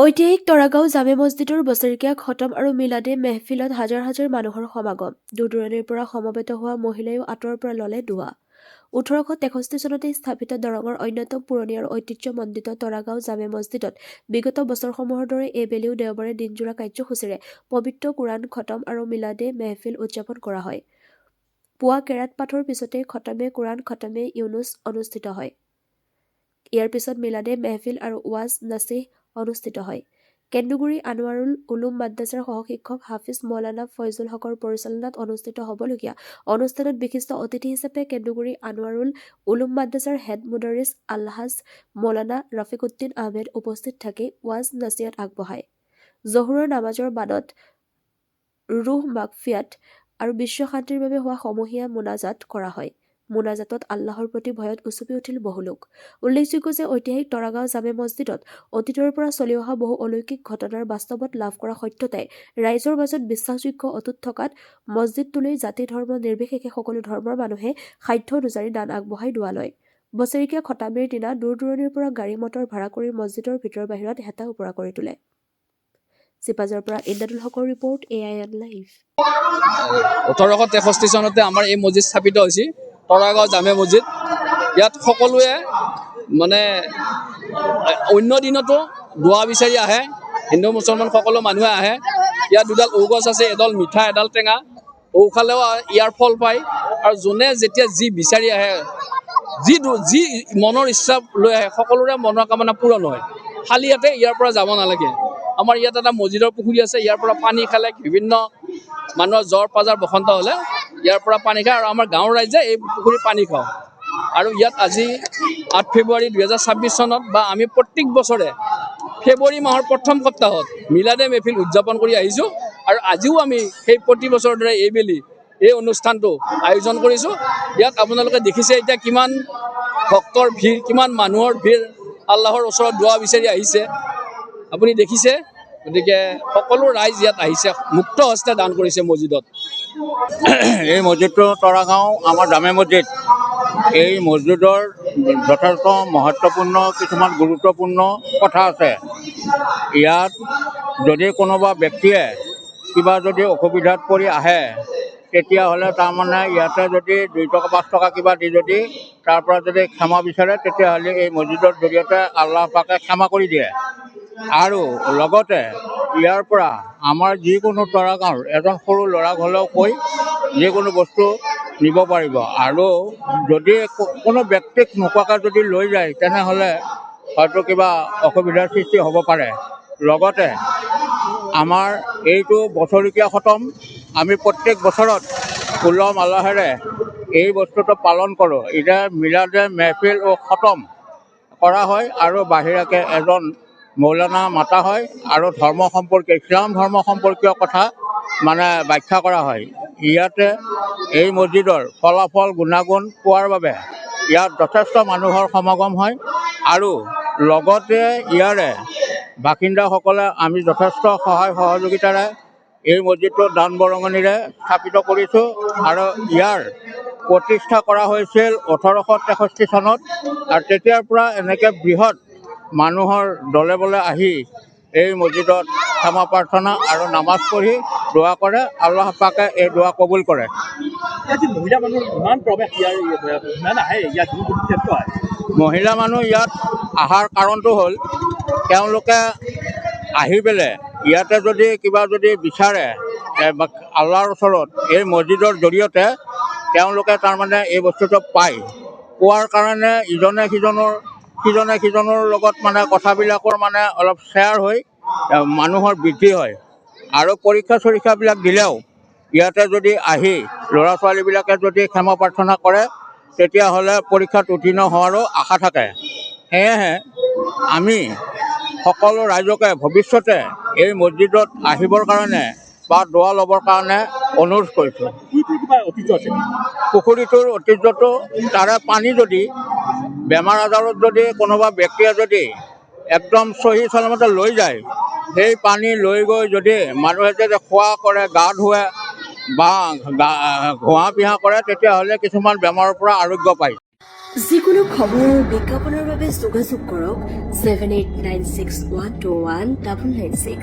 ঐতিহাসিক তৰাগাঁও জামে মছজিদৰ বছৰেকীয়া খতম আৰু মিলাদে মেহফিলত হাজাৰ হাজাৰ মানুহৰ সমাগম। দূৰ-দূৰণিৰ পৰা সমবেত হোৱা মহিলাইও আঁতৰৰ পৰা ল'লে দোৱা। ১৮৬৩ চনতে স্থাপিত দৰঙৰ অন্যতম পুৰণি আৰু ঐতিহ্যমণ্ডিত তৰাগাঁও জামে মছজিদত বিগত বছৰসমূহৰ দৰে এইবেলিও দেওবাৰে দিনজোৰা কাৰ্যসূচীৰে পবিত্ৰ কোৰাণ খতম আৰু মিলাদে মেহফিল উদযাপন কৰা হয়। পুৱা কেৰাত পাঠৰ পিছতে খতমে কোৰাণ খতমে ইউনুছ অনুষ্ঠিত হয়। ইয়াৰ পিছত মিলাদে মেহফিল আৰু ৱাজ নাছিহ অনুষ্ঠিত হয়। কেন্দুগুৰি আনোৱাৰুল উলুম মাদ্ৰাছাৰ সহশিক্ষক হাফিজ মৌলানা ফয়জুল হকৰ পৰিচালনাত অনুষ্ঠিত হ'বলগীয়া অনুষ্ঠানত বিশিষ্ট অতিথি হিচাপে কেন্দুগুৰি আনোৱাৰুল উলুম মাদ্ৰাছাৰ হেড মুদাৰিছ আলহাজ মৌলানা ৰফিকউদ্দিন আহমেদ উপস্থিত থাকি ৱাজ নাছিহত আগবঢ়ায়। জহুৰৰ নামাজৰ বাদত ৰুহ মাগফিৰাত আৰু বিশ্ব শান্তিৰ বাবে হোৱা সমূহীয়া মোনাজাত কৰা হয়। মোনাজাতত আল্লাহৰ প্ৰতি ভয়ত উচুপি উঠিল বহু লোক। উল্লেখযোগ্য যে ঐতিহাসিক তৰাগাঁও জামে মছজিদত অতীতৰ পৰা চলি অহা বহু অলৌকিক ঘটনাৰ বাস্তৱত লাভ কৰা সত্যতাই ৰাইজৰ মাজত বিশ্বাসযোগ্য অটুট থকাত মছজিদটোলৈ জাতি ধৰ্ম নিৰ্বিশেষে সকলো ধৰ্মৰ মানুহে সাধ্য অনুযায়ী দান আগবঢ়াই দোৱা লয়। বছৰেকীয়া খতামেৰ দিনা দূৰ-দূৰণিৰ পৰা গাড়ী মটৰ ভাড়া কৰি মছজিদৰ ভিতৰ বাহিৰত হেতা ওপৰা কৰি তোলে। চিপাঝাৰৰ পৰা ইমদাদুল হকৰ ৰিপৰ্ট, AIN লাইভ। ১৮৬৩ চনতে আমাৰ এই মছজিদ স্থাপিত হৈছিল, তৰাগাঁও জামে মছজিদ। ইয়াত সকলোৱে মানে অন্য দিনতো দোৱা বিচাৰি আহে, হিন্দু মুছলমান সকলো মানুহে আহে। ইয়াত দুডাল ঔগছ আছে, এডাল মিঠা এডাল টেঙা। ঔ খালেও ইয়াৰ ফল পায় আৰু যোনে যেতিয়া যি বিচাৰি আহে, যি মনৰ ইচ্ছা লৈ আহে, সকলোৰে মনৰ কামনা পূৰণ হয়। খালি ইয়াতে ইয়াৰ পৰা যাব নালাগে। আমাৰ ইয়াত এটা মছজিদৰ পুখুৰী আছে, ইয়াৰ পৰা পানী খালে বিভিন্ন মানুহৰ জ্বৰ পাজাৰ বসন্ত হ'লে ইয়াৰ পৰা পানী খায় আৰু আমাৰ গাঁৱৰ ৰাইজে এই পুখুৰীত পানী খাওঁ। আৰু ইয়াত আজি ৮ ফেব্ৰুৱাৰী ২০২৬ চনত বা আমি প্ৰত্যেক বছৰে ফেব্ৰুৱাৰী মাহৰ প্ৰথম সপ্তাহত মিলাদে মেহফিল উদযাপন কৰি আহিছোঁ আৰু আজিও আমি সেই প্ৰতি বছৰৰ দৰে এইবেলি এই অনুষ্ঠানটো আয়োজন কৰিছোঁ। ইয়াত আপোনালোকে দেখিছে এতিয়া কিমান ভক্তৰ ভিৰ, কিমান মানুহৰ ভিৰ আল্লাহৰ ওচৰত দোৱা বিচাৰি আহিছে, আপুনি দেখিছে। গতিকে সকলো ৰাইজ ইয়াত আহিছে, মুক্ত হস্তে দান কৰিছে মছজিদত। এই মছজিদটো তৰাগাঁও আমাৰ জামে মছজিদ। এই মছজিদৰ যথেষ্ট মহত্বপূৰ্ণ কিছুমান গুৰুত্বপূৰ্ণ কথা আছে। ইয়াত যদি কোনোবা ব্যক্তিয়ে কিবা যদি অসুবিধাত পৰি আহে, তেতিয়াহ'লে তাৰমানে ইয়াতে যদি 2 টকা 5 টকা কিবা দি যদি তাৰ পৰা যদি ক্ষমা বিচাৰে, তেতিয়াহ'লে এই মছজিদৰ জৰিয়তে আল্লাহ পাকে ক্ষমা কৰি দিয়ে। আৰু লগতে ইয়াৰ পৰা আমাৰ যিকোনো তৰাগাঁৱৰ এজন সৰু ল'ৰাক হ'লেও কৈ যিকোনো বস্তু নিব পাৰিব। আৰু যদি কোনো ব্যক্তিক নোকোৱাকৈ যদি লৈ যায়, তেনেহ'লে হয়তো কিবা অসুবিধাৰ সৃষ্টি হ'ব পাৰে। লগতে আমাৰ এইটো বছৰেকীয়া খতম, আমি প্ৰত্যেক বছৰত উলহ মালহেৰে এই বস্তুটো পালন কৰোঁ। এতিয়া মিলাদে মেহফিল ও খতম কৰা হয় আৰু বাহিৰাকে এজন মৌলানা মাতা হয় আৰু ধৰ্ম সম্পৰ্কীয়, ইছলাম ধৰ্ম সম্পৰ্কীয় কথা মানে ব্যাখ্যা কৰা হয়। ইয়াতে এই মছজিদৰ ফলাফল গুণাগুণ পোৱাৰ বাবে ইয়াত যথেষ্ট মানুহৰ সমাগম হয় আৰু লগতে ইয়াৰে বাসিন্দাসকলে আমি যথেষ্ট সহায় সহযোগিতাৰে এই মছজিদটো দান বৰঙণিৰে স্থাপিত কৰিছোঁ। আৰু ইয়াৰ প্ৰতিষ্ঠা কৰা হৈছিল ১৮৬৩ চনত আৰু তেতিয়াৰ পৰা এনেকৈ বৃহৎ মানুহৰ দলে বলে আহি এই মছজিদত ক্ষমা প্ৰাৰ্থনা আৰু নামাজ পঢ়ি দোৱা কৰে। আল্লাহ পাকে এই দোৱা কবুল কৰে। মহিলা মানুহৰ ইমান প্ৰৱেশ ইমান আহে, ইয়াত মহিলা মানুহ ইয়াত অহাৰ কাৰণটো হ'ল তেওঁলোকে আহি পেলাই ইয়াতে যদি কিবা যদি বিচাৰে আল্লাহৰ ওচৰত, এই মছজিদৰ জৰিয়তে তেওঁলোকে তাৰমানে এই বস্তুটো পায়। পোৱাৰ কাৰণে ইজনে সিজনৰ লগত মানে কথাবিলাকৰ মানে অলপ শ্বেয়াৰ হৈ মানুহৰ বৃদ্ধি হয়। আৰু পৰীক্ষা চৰীক্ষাবিলাক দিলেও ইয়াতে যদি আহি ল'ৰা ছোৱালীবিলাকে যদি ক্ষমা প্ৰাৰ্থনা কৰে, তেতিয়াহ'লে পৰীক্ষাত উত্তীৰ্ণ হোৱাৰো আশা থাকে। সেয়েহে আমি সকলো ৰাইজকে ভৱিষ্যতে এই মছজিদত আহিবৰ কাৰণে বা দোৱা ল'বৰ কাৰণে অনুৰোধ কৰিছোঁ। কিবা ঐতিহ্য আছে? পুখুৰীটোৰ ঐতিহ্যটো তাৰে পানী যদি বেমাৰ আজাৰত যদি কোনোবা ব্যক্তিয়ে যদি একদম চহী চলামতে লৈ যায়, সেই পানী লৈ গৈ যদি মানুহে যদি খোৱা কৰে, গা ধুৱে বা ঘঁহা পিহা কৰে, তেতিয়াহ'লে কিছুমান বেমাৰৰ পৰা আৰোগ্য পায়। যিকোনো খবৰ আৰু বিজ্ঞাপনৰ বাবে যোগাযোগ কৰক 7896121996